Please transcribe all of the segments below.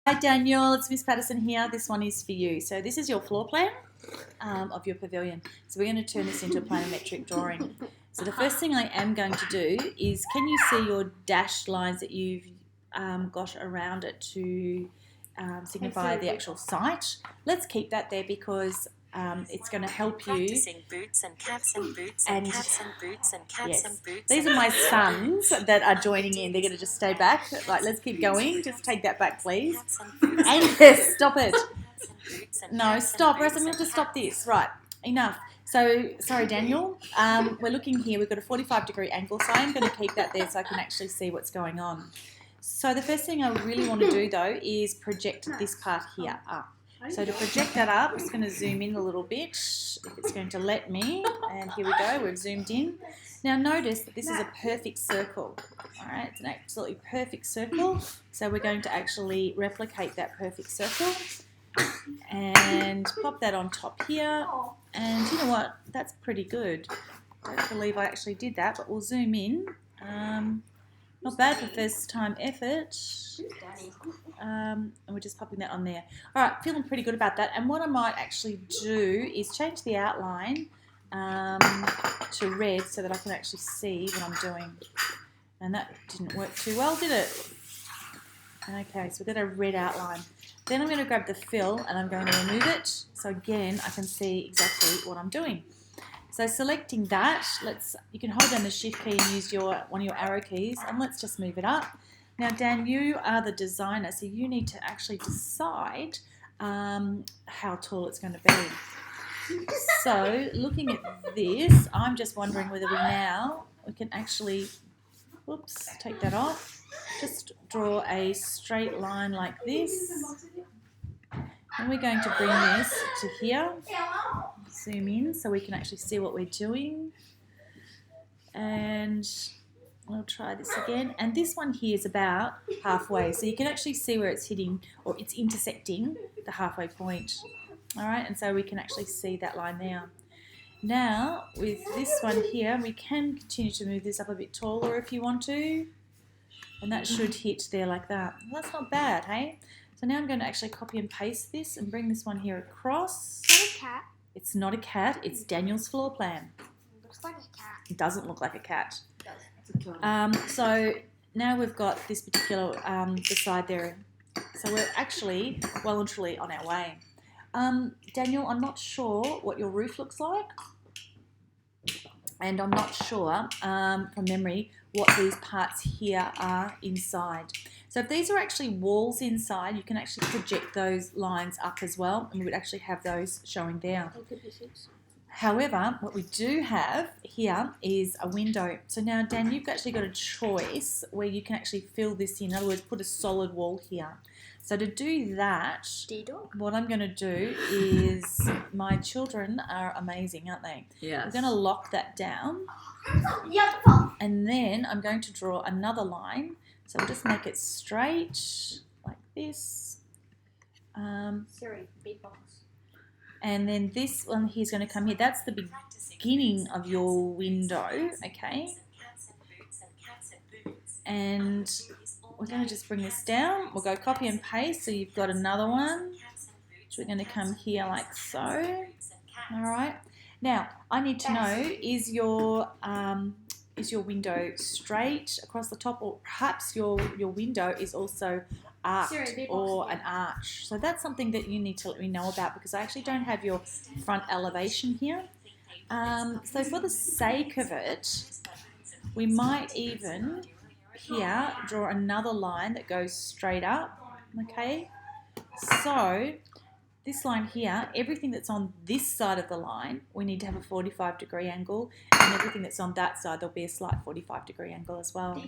Hi Daniel, it's Miss Patterson here. This one is for you. So this is your floor plan of your pavilion. So we're going to turn this into a planometric drawing. So the first thing I am going to do is, can you see your dashed lines that you've got around it to signify the actual site? Let's keep that there because it's going to help you. Practicing boots and cats and boots and cats and boots and cats yes. and boots. These are my sons that are joining in. They're going to just stay back. Right, let's keep going. Just take that back, please. Angus, stop it. No, stop, or else I'm going to have to stop this. Right, enough. So, sorry, Daniel. We're looking here. We've got a 45-degree angle, so I'm going to keep that there so I can actually see what's going on. So the first thing I really want to do, though, is project this part here up. So to project that up, I'm just going to zoom in a little bit, if it's going to let me. And here we go, we've zoomed in. Now notice that this is a perfect circle. All right, it's an absolutely perfect circle. So we're going to actually replicate that perfect circle and pop that on top here. And you know what? That's pretty good. I don't believe I actually did that, but we'll zoom in. Not bad for first time effort. And we're just popping that on there. All right, feeling pretty good about that. And what I might actually do is change the outline to red so that I can actually see what I'm doing. And that didn't work too well, did it? Okay, so we've got a red outline. Then I'm going to grab the fill and I'm going to remove it. So again, I can see exactly what I'm doing. So selecting that, you can hold down the shift key and use one of your arrow keys, and let's just move it up. Now Dan, you are the designer, so you need to actually decide how tall it's going to be. So looking at this, I'm just wondering whether we can actually, whoops, take that off. Just draw a straight line like this. And we're going to bring this to here. Zoom in so we can actually see what we're doing. And we'll try this again. And this one here is about halfway. So you can actually see where it's hitting, or it's intersecting the halfway point. All right, and so we can actually see that line there. Now, with this one here, we can continue to move this up a bit taller if you want to. And that should hit there like that. Well, that's not bad, hey? So now I'm going to actually copy and paste this and bring this one here across. Is that a cat? It's not a cat, it's Daniel's floor plan. It looks like a cat. It doesn't look like a cat. It does. So now we've got this particular beside there. So we're actually well and truly on our way. Daniel, I'm not sure what your roof looks like. And I'm not sure, from memory, what these parts here are inside. So if these are actually walls inside, you can actually project those lines up as well, and we would actually have those showing there. However, what we do have here is a window. So now, Dan, you've actually got a choice where you can actually fill this in. In other words, put a solid wall here. So to do that, what I'm going to do is, my children are amazing, aren't they? Yes. I'm going to lock that down. And then I'm going to draw another line. So we'll just make it straight like this. Siri, beatbox. And then this one here is going to come here. That's the beginning of your window, okay? And we're going to just bring this down. We'll go copy and paste. So you've got another one, which we're going to come here like so. All right. Now, I need to know, is your window straight across the top, or perhaps your window is also arched or an arch? So that's something that you need to let me know about, because I actually don't have your front elevation here. So for the sake of it, we might even here draw another line that goes straight up, okay? So this line here, everything that's on this side of the line, we need to have a 45-degree angle, and everything that's on that side, there'll be a slight 45-degree angle as well.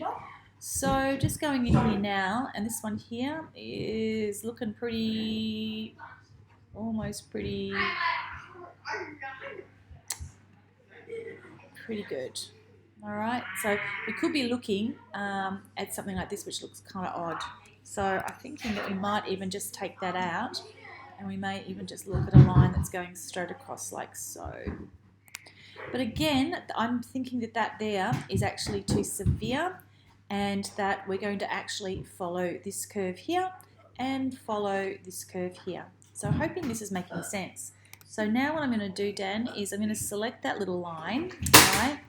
So just going in here now, and this one here is looking pretty, almost pretty good. All right, so we could be looking at something like this, which looks kind of odd. So I'm thinking that we might even just take that out, and we may even just look at a line that's going straight across like so. But again, I'm thinking that there is actually too severe, and that we're going to actually follow this curve here and follow this curve here. So I'm hoping this is making sense. So now what I'm going to do, Dan, is I'm going to select that little line, right?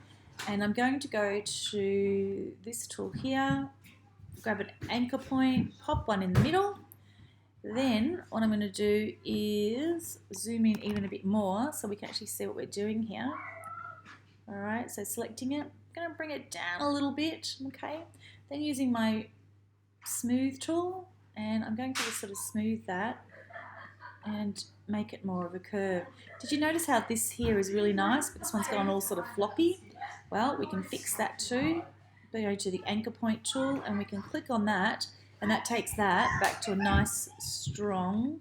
And I'm going to go to this tool here, grab an anchor point, pop one in the middle. Then what I'm going to do is zoom in even a bit more so we can actually see what we're doing here. All right, so selecting it, I'm going to bring it down a little bit, okay? Then using my smooth tool, and I'm going to just sort of smooth that and make it more of a curve. Did you notice how this here is really nice, but this one's gone all sort of floppy? Well, we can fix that too. We go to the anchor point tool and we can click on that, and that takes that back to a nice strong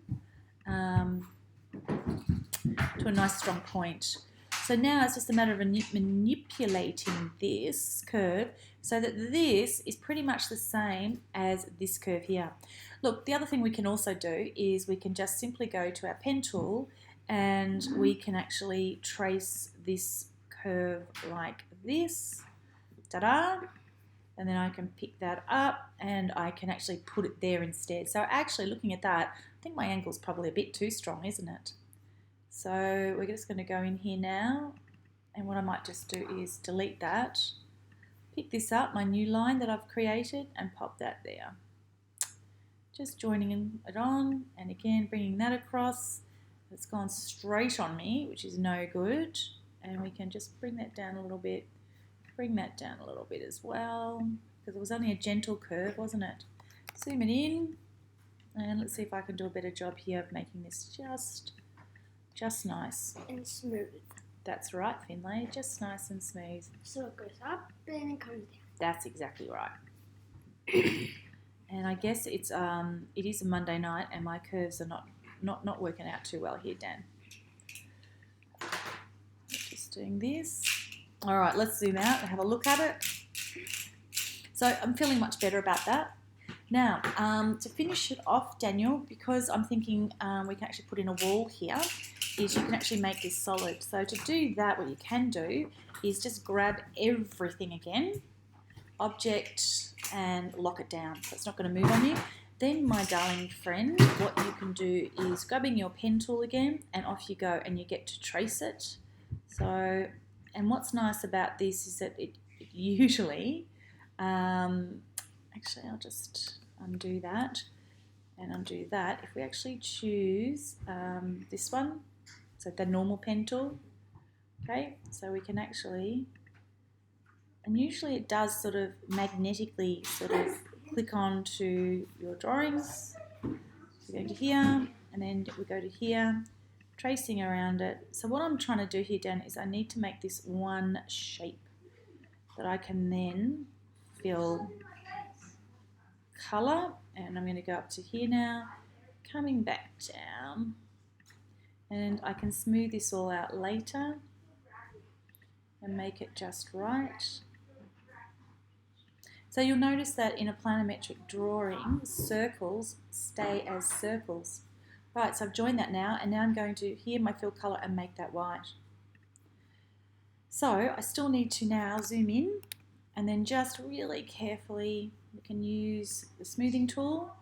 point. So now it's just a matter of manipulating this curve so that this is pretty much the same as this curve here. Look, the other thing we can also do is we can just simply go to our pen tool and we can actually trace this curve like this. Ta-da! And then I can pick that up and I can actually put it there instead. So actually looking at that, I think my angle's probably a bit too strong, isn't it? So we're just going to go in here now, and what I might just do is delete that, pick this up, my new line that I've created, and pop that there. Just joining it on, and again bringing that across. It's gone straight on me, which is no good, and we can just bring that down a little bit, bring that down a little bit as well, because it was only a gentle curve, wasn't it? Zoom it in, and let's see if I can do a better job here of making this just nice. And smooth. That's right, Finlay, just nice and smooth. So it goes up and it comes down. That's exactly right. And I guess it is a Monday night and my curves are not working out too well here, Dan. Just doing this. All right, let's zoom out and have a look at it. So I'm feeling much better about that. Now, to finish it off, Daniel, because I'm thinking we can actually put in a wall here, is you can actually make this solid. So to do that, what you can do is just grab everything again, object, and lock it down. So it's not going to move on you. Then, my darling friend, what you can do is grabbing your pen tool again, and off you go, and you get to trace it. So, and what's nice about this is that it usually, actually I'll just undo that and undo that. If we actually choose this one, so the normal pen tool, okay, so we can actually, and usually it does sort of magnetically sort of click on to your drawings. We go to here, and then we go to here, tracing around it. So what I'm trying to do here, Dan, is I need to make this one shape that I can then fill colour, and I'm going to go up to here now, coming back down, and I can smooth this all out later and make it just right. So you'll notice that in a planometric drawing, circles stay as circles. Right, so I've joined that now, and now I'm going to here my fill colour and make that white. So I still need to now zoom in, and then just really carefully we can use the smoothing tool,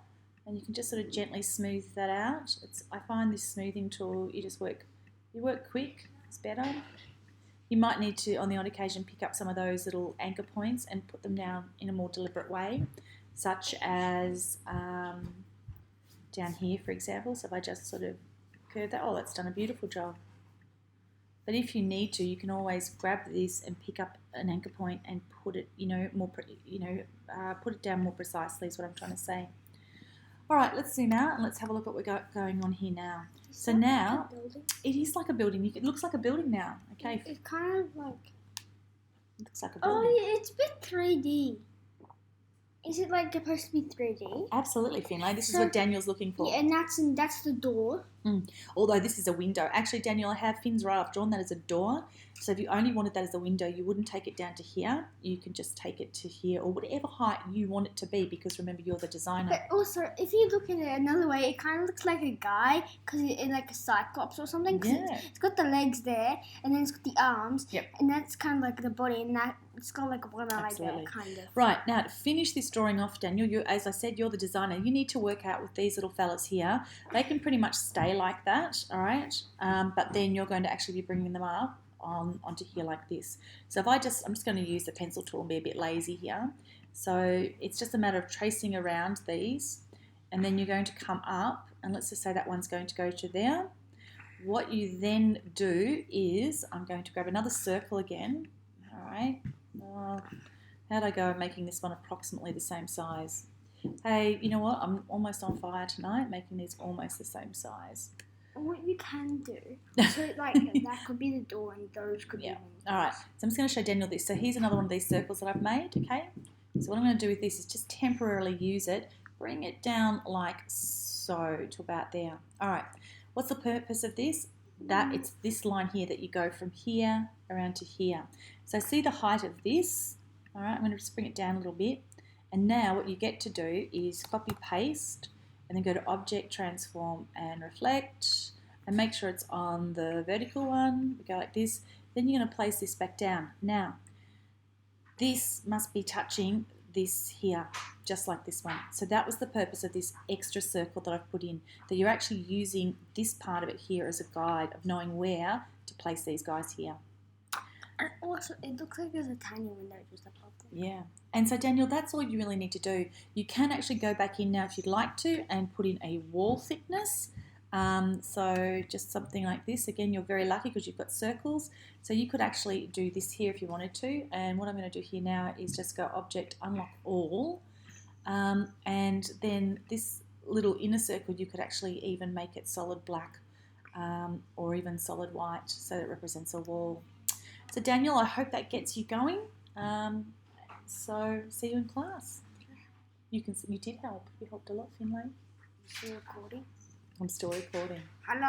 and you can just sort of gently smooth that out. I find this smoothing tool, you work quick, it's better. You might need to, on the odd occasion, pick up some of those little anchor points and put them down in a more deliberate way, such as down here, for example. So if I just sort of curve that, oh, that's done a beautiful job. But if you need to, you can always grab this and pick up an anchor point and put it, put it down more precisely. Is what I'm trying to say. All right, let's zoom out and let's have a look at what we're going on here now. So now, it is like a building. It looks like a building now. Okay. It's kind of like. It looks like a building. Oh, yeah, it's a bit 3D. Is it like supposed to be 3D? Absolutely, Finlay. This is what Daniel's looking for. Yeah, and that's the door. Although this is a window. Actually, Daniel, I have Finn's right. I've drawn that as a door. So if you only wanted that as a window, you wouldn't take it down to here. You can just take it to here or whatever height you want it to be, because remember, you're the designer. But also, if you look at it another way, it kind of looks like a guy because it's in like a cyclops or something. Yeah. It's got the legs there, and then it's got the arms. Yep. And that's kind of like the body, and that It's got like one eye Absolutely. there, kind of. Right, now to finish this drawing off, Daniel, you, as I said, you're the designer. You need to work out with these little fellas here. They can pretty much stay like that, all right? But then you're going to actually be bringing them up onto here like this. So I'm just going to use the pencil tool and be a bit lazy here. So it's just a matter of tracing around these, and then you're going to come up, and let's just say that one's going to go to there. What you then do is, I'm going to grab another circle again, all right? How'd I go making this one approximately the same size? Hey, you know what? I'm almost on fire tonight, making these almost the same size. What you can do, so like that could be the door and those could Yeah. be All right, so I'm just going to show Daniel this. So here's another one of these circles that I've made, okay? So what I'm going to do with this is just temporarily use it, bring it down like so to about there. All right, what's the purpose of this? That it's this line here that you go from here around to here. So see the height of this? All right, I'm going to just bring it down a little bit. And now what you get to do is copy paste and then go to object, transform and reflect and make sure it's on the vertical one. We go like this. Then you're going to place this back down. Now, this must be touching this here, just like this one. So that was the purpose of this extra circle that I've put in, that you're actually using this part of it here as a guide of knowing where to place these guys here. And also, it looks like there's a tiny window just above them. Yeah. And so, Daniel, that's all you really need to do. You can actually go back in now if you'd like to and put in a wall thickness. So just something like this. Again, you're very lucky because you've got circles. So you could actually do this here if you wanted to. And what I'm going to do here now is just go Object, Unlock All. And then this little inner circle, you could actually even make it solid black or even solid white, so that it represents a wall. So Daniel, I hope that gets you going. So see you in class. You did help. You helped a lot, Finlay. Still recording? I'm still recording. Hello.